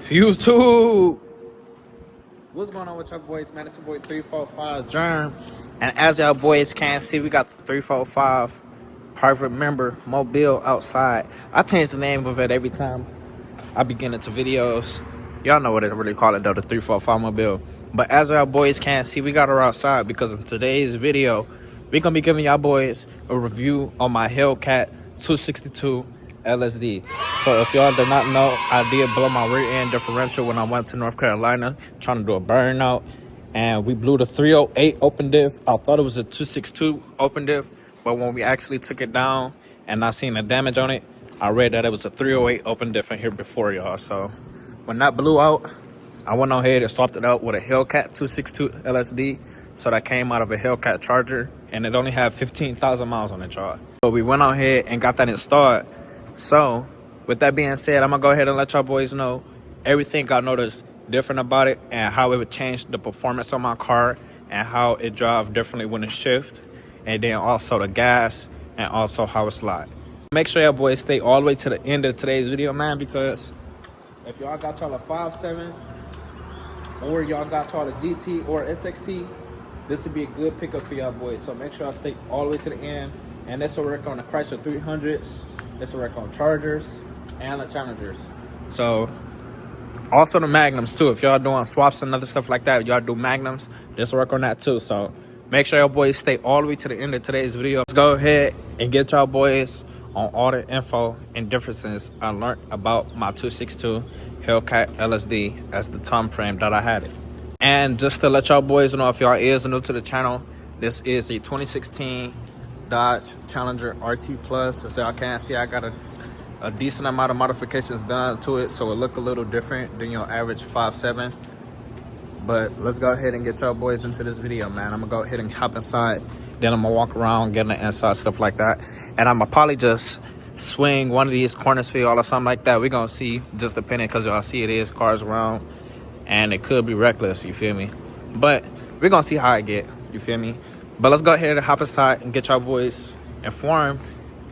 YouTube. What's going on with y'all boys, man? It's your boy 345 Germ. And as y'all boys can see, we got the 345 private member mobile outside. I change the name of it every time I begin into videos. Y'all know what they really call it though, the 345 mobile. But as y'all boys can see, we got her outside because in today's video, we're gonna be giving y'all boys a review on my Hellcat 2.62 Lsd. So if y'all did not know, I did blow my rear end differential when I went to North Carolina trying to do a burnout, and we blew the 308 open diff. I thought it was a 262 open diff, but when we actually took it down and I seen the damage on it, I read that it was a 308 open diff in here before y'all. So when that blew out, I went on ahead and swapped it out with a Hellcat 2.62 Lsd. So that came out of a Hellcat Charger, and it only had 15,000 miles on it, y'all. So we went on ahead and got that installed. So with that being said, I'm gonna go ahead and let y'all boys know everything I noticed different about it and how it would change the performance of my car and how it drives differently when it shifts, and then also the gas and also how it slides. Make sure y'all boys stay all the way to the end of today's video, man, because if y'all got y'all a 5.7 or y'all got y'all a GT or SXT, this would be a good pickup for y'all boys. So make sure I stay all the way to the end. And this will work on the Chrysler 300s. This will work on Chargers and the Challengers. So also the Magnums too. If y'all doing swaps and other stuff like that, y'all do Magnums, this will work on that too. So make sure y'all boys stay all the way to the end of today's video. Let's go ahead and get y'all boys on all the info and differences I learned about my 2.62 Hellcat LSD as the time frame that I had it. And just to let y'all boys know, if y'all is new to the channel, this is a 2016 Dodge Challenger RT Plus. As y'all can see, I got a decent amount of modifications done to it, so it look a little different than your average 5.7. But let's go ahead and get y'all boys into this video, man. I'm gonna go ahead and hop inside, then I'm gonna walk around, get the inside, stuff like that. And I'm gonna probably just swing one of these corners for y'all or something like that. We're gonna see, just depending, because y'all see it is cars around and it could be reckless, you feel me? But we're gonna see how I get, you feel me? But let's go ahead and hop inside and get y'all boys informed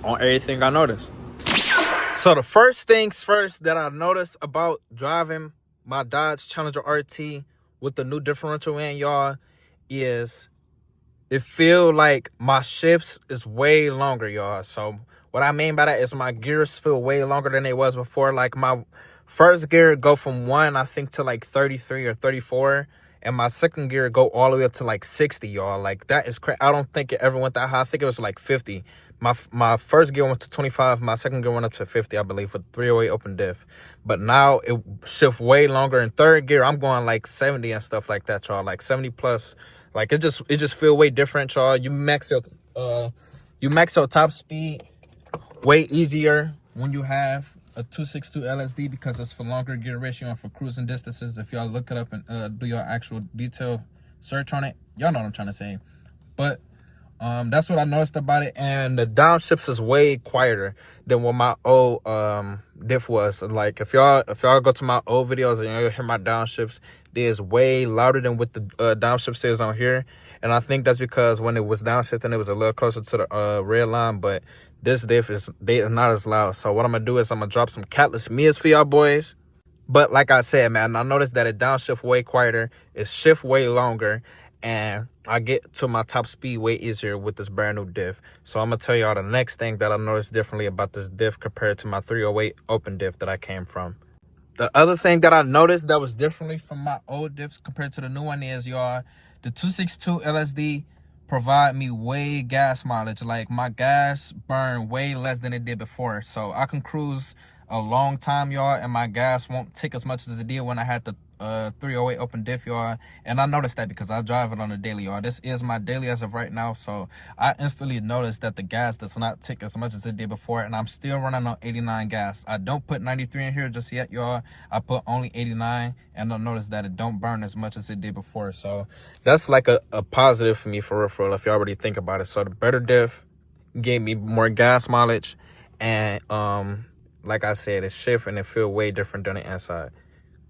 on everything I noticed. So the first things first that I noticed about driving my Dodge Challenger RT with the new differential in, y'all, is it feel like my shifts is way longer, y'all. So what I mean by that is my gears feel way longer than they was before. Like my first gear go from 1, I think, to like 33 or 34. And my second gear go all the way up to like 60, y'all. Like, that is crazy. I don't think it ever went that high. I think it was like 50. My first gear went to 25. My second gear went up to 50, I believe, for 308 open diff. But now it shift way longer. In third gear, I'm going like 70 and stuff like that, y'all. Like 70 plus. Like, it just feel way different, y'all. You max your top speed way easier when you have a 2.62 LSD because it's for longer gear ratio and for cruising distances. If y'all look it up and do your actual detail search on it, y'all know what I'm trying to say. But that's what I noticed about it. And the downshifts is way quieter than what my old diff was. Like, if y'all go to my old videos and you'll hear my downshifts, it is way louder than what the downshift is on here. And I think that's because when it was downshifting, it was a little closer to the red line. But this diff is not as loud. So what I'm gonna do is I'm gonna drop some catless mids for y'all boys. But like I said, man, I noticed that it downshift way quieter, it shift way longer, and I get to my top speed way easier with this brand new diff. So I'm gonna tell y'all the next thing that I noticed differently about this diff compared to my 308 open diff that I came from. The other thing that I noticed that was differently from my old diffs compared to the new one is, y'all, the 2.62 LSD provide me way gas mileage. Like, my gas burn way less than it did before. So I can cruise a long time, y'all, and my gas won't tick as much as it did when I had the 308 open diff, y'all. And I noticed that because I drive it on a daily, y'all. This is my daily as of right now, so I instantly noticed that the gas does not tick as much as it did before, and I'm still running on 89 gas. I don't put 93 in here just yet, y'all. I put only 89, and I noticed that it don't burn as much as it did before. So that's like a positive for me, for real, if you already think about it. So the better diff gave me more gas mileage, and like I said, it shift and it feel way different than the inside.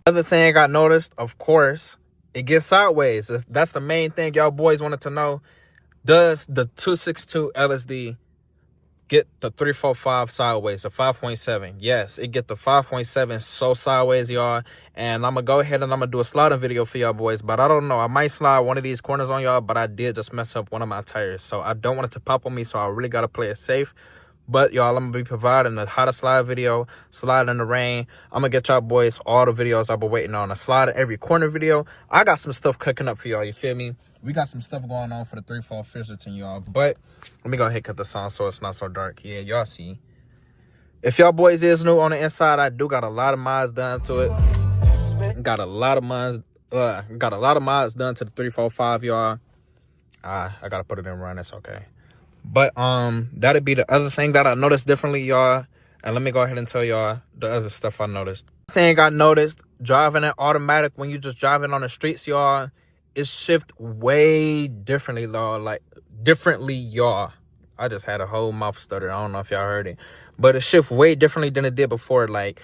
Other thing I noticed, of course, it gets sideways. If that's the main thing y'all boys wanted to know. Does the 2.62 LSD get the 345 sideways, the 5.7. Yes, it get the 5.7 so sideways, y'all. And I'm gonna go ahead and I'm gonna do a sliding video for y'all boys, but I don't know, I might slide one of these corners on y'all, but I did just mess up one of my tires, so I don't want it to pop on me, so I really gotta play it safe. But y'all, I'm gonna be providing the how to slide video, slide in the rain. I'm gonna get y'all boys all the videos I've been waiting on, a slide in every corner video. I got some stuff cooking up for y'all, you feel me? We got some stuff going on for the 3-4 Fisherton, y'all. But let me go ahead and cut the sound so it's not so dark. Yeah, y'all see. If y'all boys is new on the inside, I do got a lot of mods done to it. Got a lot of mods done to the 345, y'all. I gotta put it in run, it's okay. But that'd be the other thing that I noticed differently, y'all. And let me go ahead and tell y'all the other stuff I noticed. Thing I noticed, driving it automatic when you just driving on the streets, y'all, it shift way differently, y'all. Like differently, y'all. I just had a whole mouth stutter. I don't know if y'all heard it, but it shift way differently than it did before. Like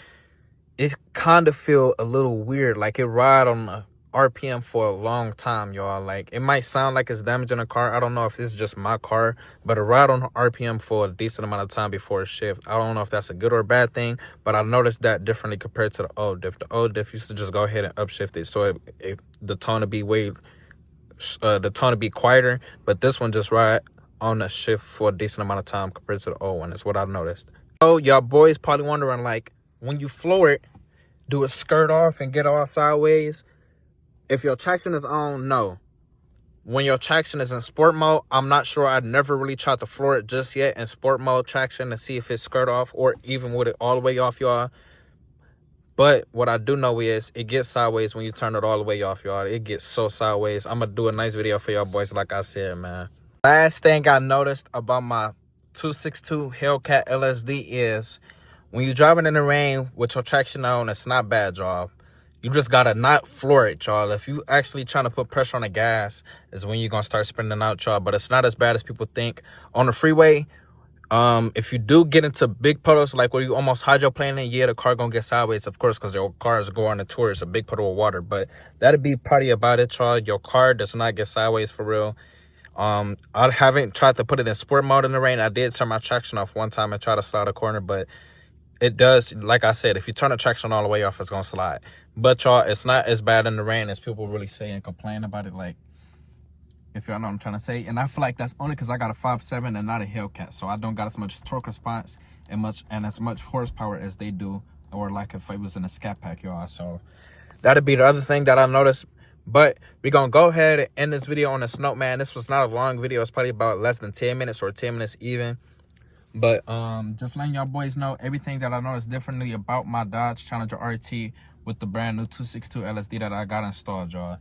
it kind of feel a little weird. Like it ride on the RPM for a long time, y'all. Like it might sound like it's damaging a car. I don't know if this is just my car, but it ride on RPM for a decent amount of time before it shift. I don't know if that's a good or a bad thing, but I noticed that differently compared to the old diff. The old diff used to just go ahead and upshift it, so the tone to be quieter, but this one just ride on the shift for a decent amount of time compared to the old one. Is what I noticed. So y'all boys probably wondering, like, when you floor it, do it skirt off and get all sideways? If your traction is on, no. When your traction is in sport mode, I'm not sure. I'd never really tried to floor it just yet in sport mode traction to see if it's skirt off or even with it all the way off, y'all. But what I do know is it gets sideways when you turn it all the way off, y'all. It gets so sideways. I'm going to do a nice video for y'all boys, like I said, man. Last thing I noticed about my 2.62 Hellcat Lsd is when you're driving in the rain with your traction on, it's not bad, y'all. You just gotta not floor it, y'all. If you actually trying to put pressure on the gas, is when you're gonna start spinning out, y'all. But it's not as bad as people think. On the freeway, if you do get into big puddles, like where you almost hydroplaning, yeah, the car gonna get sideways, of course, because your cars go on a tour. It's a big puddle of water. But that'd be probably about it, y'all. Your car does not get sideways for real. I haven't tried to put it in sport mode in the rain. I did turn my traction off one time and try to slide a corner, but it does, like I said, if you turn the traction all the way off, it's gonna slide. But y'all, it's not as bad in the rain as people really say and complain about it, like, if y'all know what I'm trying to say. And I feel like that's only because I got a 5.7 and not a Hellcat, so I don't got as much torque response and as much horsepower as they do, or like if it was in a scatpack, y'all. So that'd be the other thing that I noticed. But we're gonna go ahead and end this video on this note, man. This was not a long video. It's probably about less than 10 minutes or 10 minutes even. But just letting y'all boys know everything that I noticed differently about my Dodge Challenger RT with the brand new 2.62 Lsd that I got installed, y'all.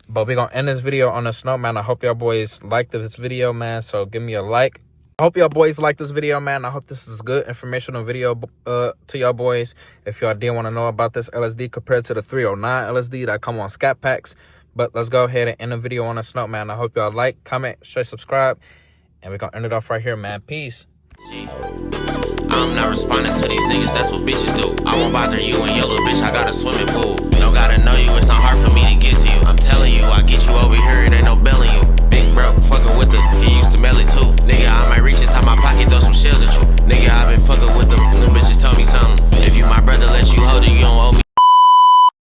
But we're gonna end this video on this note, man. I hope y'all boys liked this video, man. So give me a like. I hope y'all boys like this video, man. I hope this is good informational video to y'all boys. If y'all did want to know about this LSD compared to the 309 LSD that come on scat packs. But let's go ahead and end the video on this note, man. I hope y'all like, comment, share, subscribe, and we're gonna end it off right here, man. Peace. I'm not responding to these niggas, that's what bitches do. I won't bother you and your little bitch, I got a swimming pool.